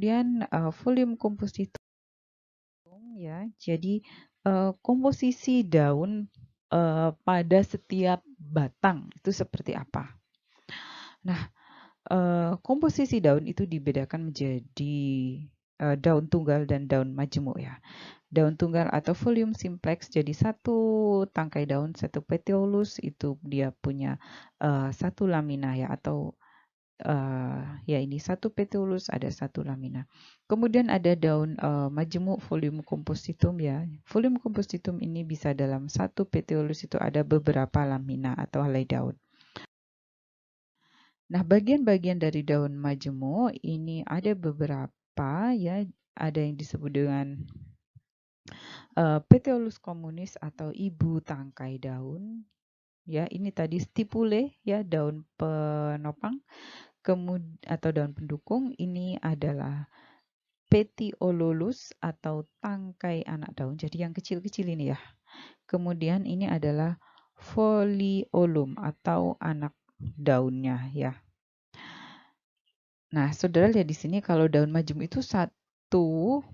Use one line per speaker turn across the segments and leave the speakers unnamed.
Kemudian volume kompositum ya. Jadi komposisi daun pada setiap batang itu seperti apa? Nah, komposisi daun itu dibedakan menjadi daun tunggal dan daun majemuk ya. Daun tunggal atau volume simplex, jadi satu tangkai daun, satu petiolus itu dia punya satu lamina ya, atau ya ini satu petiolus ada satu lamina. Kemudian ada daun majemuk volume compositum ya. Volume compositum ini bisa dalam satu petiolus itu ada beberapa lamina atau helai daun. Nah, bagian-bagian dari daun majemuk ini ada beberapa ya, ada yang disebut dengan petiolus communis atau ibu tangkai daun. Ya, ini tadi stipule ya, daun penopang. Atau daun pendukung, ini adalah petiololus atau tangkai anak daun. Jadi yang kecil-kecil ini ya. Kemudian ini adalah foliolum atau anak daunnya ya. Nah, saudara lihat di sini kalau daun majemuk itu satu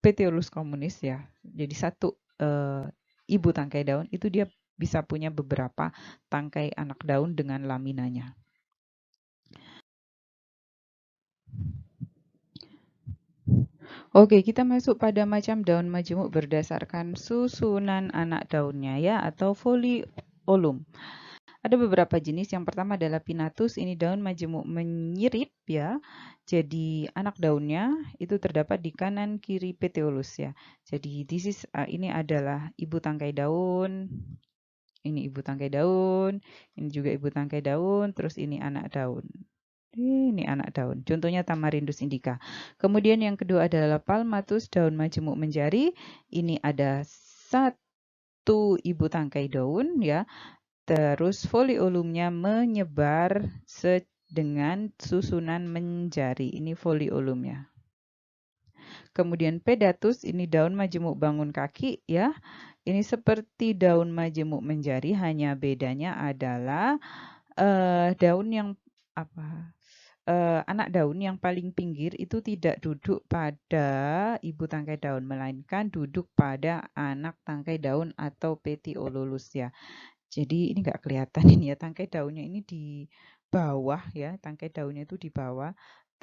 petiolus communis ya. Jadi satu ibu tangkai daun itu dia bisa punya beberapa tangkai anak daun dengan laminanya. Oke, kita masuk pada macam daun majemuk berdasarkan susunan anak daunnya ya, atau foliolum. Ada beberapa jenis. Yang pertama adalah pinnatus. Ini daun majemuk menyirip ya. Jadi anak daunnya itu terdapat di kanan kiri petiolus ya. Jadi ini adalah ibu tangkai daun. Ini ibu tangkai daun, ini juga ibu tangkai daun, terus ini anak daun. Ini anak daun. Contohnya Tamarindus indica. Kemudian yang kedua adalah palmatus, daun majemuk menjari. Ini ada satu ibu tangkai daun ya. Terus foliolumnya menyebar dengan susunan menjari. Ini foliolumnya. Kemudian pedatus, ini daun majemuk bangun kaki ya. Ini seperti daun majemuk menjari, hanya bedanya adalah daun yang anak daun yang paling pinggir itu tidak duduk pada ibu tangkai daun, melainkan duduk pada anak tangkai daun atau petiololus ya. Jadi ini nggak kelihatan ini ya, tangkai daunnya ini di bawah ya, tangkai daunnya itu di bawah.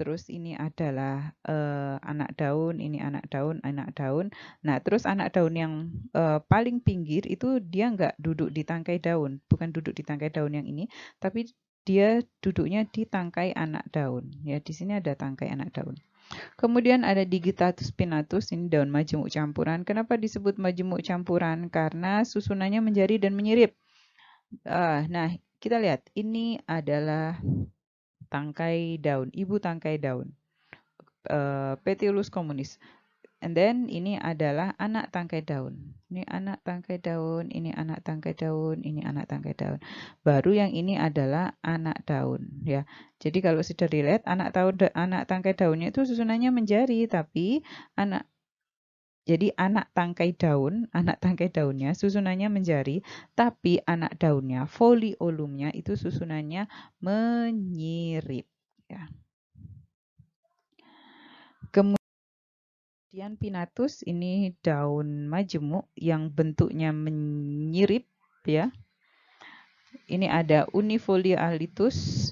Terus ini adalah anak daun, ini anak daun, anak daun. Nah, terus anak daun yang paling pinggir itu dia nggak duduk di tangkai daun, bukan duduk di tangkai daun yang ini, tapi dia duduknya di tangkai anak daun. Ya, di sini ada tangkai anak daun. Kemudian ada Digitatus pinnatus, ini daun majemuk campuran. Kenapa disebut majemuk campuran? Karena susunannya menjari dan menyirip. Nah, kita lihat ini adalah tangkai daun, ibu tangkai daun, Petiolus communis. And then ini adalah anak tangkai daun. Ini anak tangkai daun, ini anak tangkai daun, ini anak tangkai daun. Baru yang ini adalah anak daun ya. Jadi kalau sudah dilihat anak tangkai daunnya itu susunannya menjari, tapi anak tangkai daunnya susunannya menjari, tapi anak daunnya, foliolumnya itu susunannya menyirip ya. Kemudian pinnatus, ini daun majemuk yang bentuknya menyirip ya. Ini ada unifoliolitus,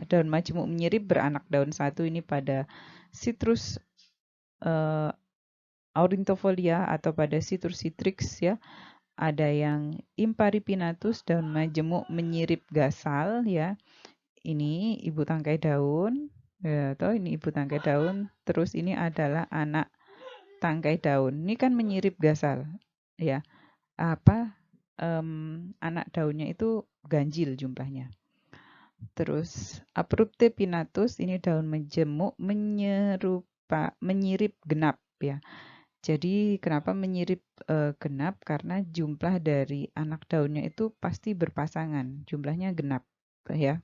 daun majemuk menyirip beranak daun satu, ini pada Citrus aurintofolia atau pada Citrus citrix ya. Ada yang imparipinnatus, daun majemuk menyirip gasal ya. Ini ibu tangkai daun. Ya, ini ibu tangkai daun. Terus ini adalah anak tangkai daun. Ini kan menyirip gasal ya. Anak daunnya itu ganjil jumlahnya. Terus abrupte pinnatus, ini daun majemuk menyirip genap ya. Jadi kenapa menyirip genap? Karena jumlah dari anak daunnya itu pasti berpasangan, jumlahnya genap ya.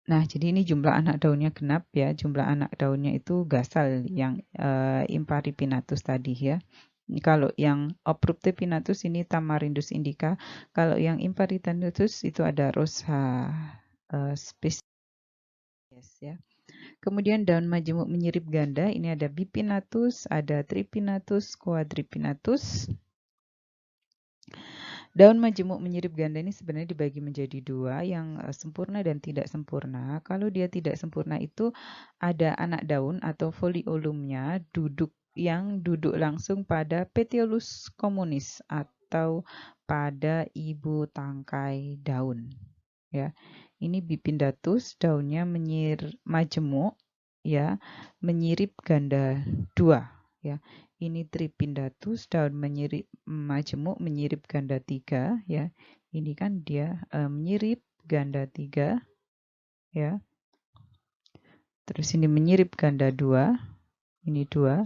Nah, jadi ini jumlah anak daunnya genap ya, jumlah anak daunnya itu gasal yang imparipinnatus tadi ya. Kalau yang abrupte pinnatus ini Tamarindus indica, kalau yang imparipinnatus itu ada Rosa spesies. ya. Kemudian daun majemuk menyirip ganda, ini ada bipinnatus, ada tripinnatus, quadripinnatus. Daun majemuk menyirip ganda ini sebenarnya dibagi menjadi dua, yang sempurna dan tidak sempurna. Kalau dia tidak sempurna itu ada anak daun atau foliolumnya yang duduk langsung pada Petiolus communis atau pada ibu tangkai daun. Ya, ini bipinnatus, daunnya majemuk, ya, menyirip ganda dua. Ya, ini tripinnatus, daun majemuk menyirip ganda 3, ya. Ini kan dia menyirip ganda 3, ya. Terus ini menyirip ganda 2, ini 2.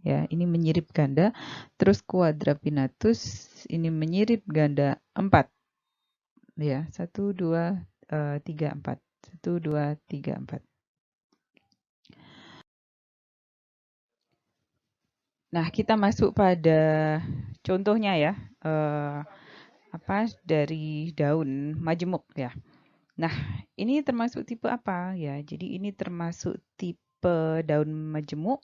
Ya, ini menyirip ganda. Terus quadripinnatus ini menyirip ganda 4. Ya, 1 2 3 4. 1 2 3 4. Nah, kita masuk pada contohnya ya. Dari daun majemuk ya. Nah, ini termasuk tipe apa ya? Jadi ini termasuk tipe daun majemuk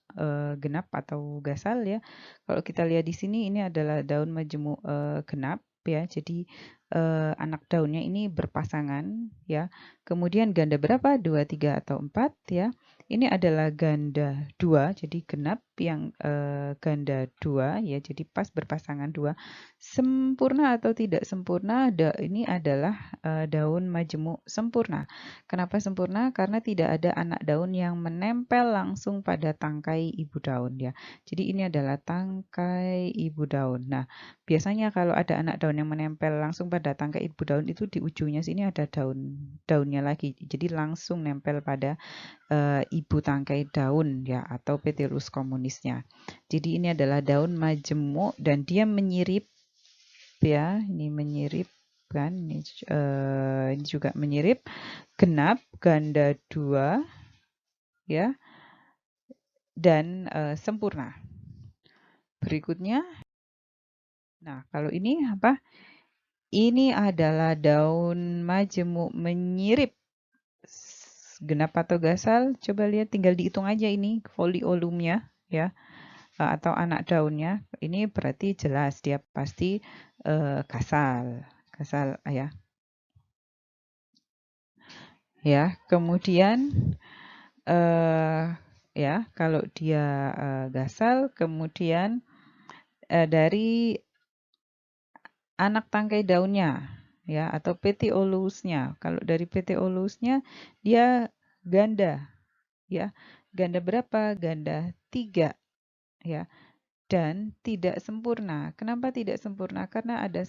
genap atau gasal ya. Kalau kita lihat di sini ini adalah daun majemuk genap ya. Jadi anak daunnya ini berpasangan ya. Kemudian ganda berapa? 2, 3 atau 4 ya. Ini adalah ganda 2, jadi genap yang ganda 2 ya. Jadi pas berpasangan 2. Sempurna atau tidak sempurna, ini adalah daun majemuk sempurna. Kenapa sempurna? Karena tidak ada anak daun yang menempel langsung pada tangkai ibu daun ya. Jadi ini adalah tangkai ibu daun. Nah, biasanya kalau ada anak daun yang menempel langsung pada tangkai ibu daun itu di ujungnya sini ada daunnya lagi. Jadi langsung nempel pada ibu tangkai daun ya atau Petiolus communisnya. Jadi ini adalah daun majemuk dan dia menyirip ya, ini menyirip kan, ini juga menyirip genap ganda 2 ya dan sempurna. Berikutnya, nah kalau ini apa? Ini adalah daun majemuk menyirip genap atau gasal. Coba lihat, tinggal dihitung aja ini foliolumnya ya atau anak daunnya. Ini berarti jelas dia pasti gasal ya. Ya, kemudian ya kalau dia gasal, kemudian dari anak tangkai daunnya ya atau petiolusnya. Kalau dari petiolusnya dia ganda ya. Ganda berapa? Ganda 3 ya. Dan tidak sempurna. Kenapa tidak sempurna? Karena ada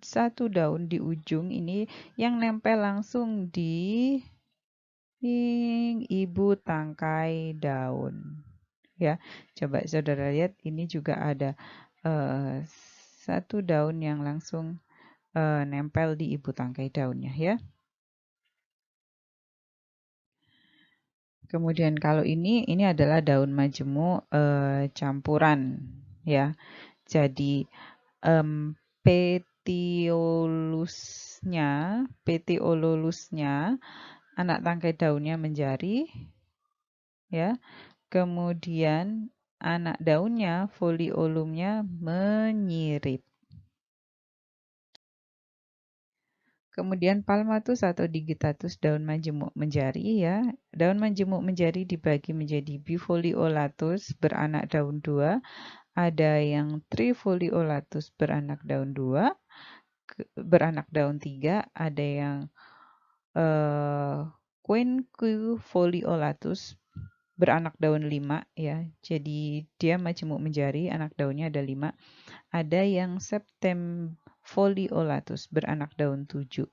satu daun di ujung ini yang nempel langsung di ibu tangkai daun. Ya, coba saudara lihat, ini juga ada satu daun yang langsung nempel di ibu tangkai daunnya ya. Kemudian kalau ini adalah daun majemuk campuran ya. Jadi petiolusnya anak tangkai daunnya menjari ya. Kemudian anak daunnya foliolumnya menyirip. Kemudian palmatus atau digitatus daun majemuk menjari ya. Daun majemuk menjari dibagi menjadi bifoliolatus beranak daun 2, ada yang trifoliolatus beranak daun 2, beranak daun 3, ada yang quinquefoliolatus beranak daun 5 ya. Jadi dia majemuk menjari, anak daunnya ada 5. Ada yang septemfoliolatus beranak daun 7.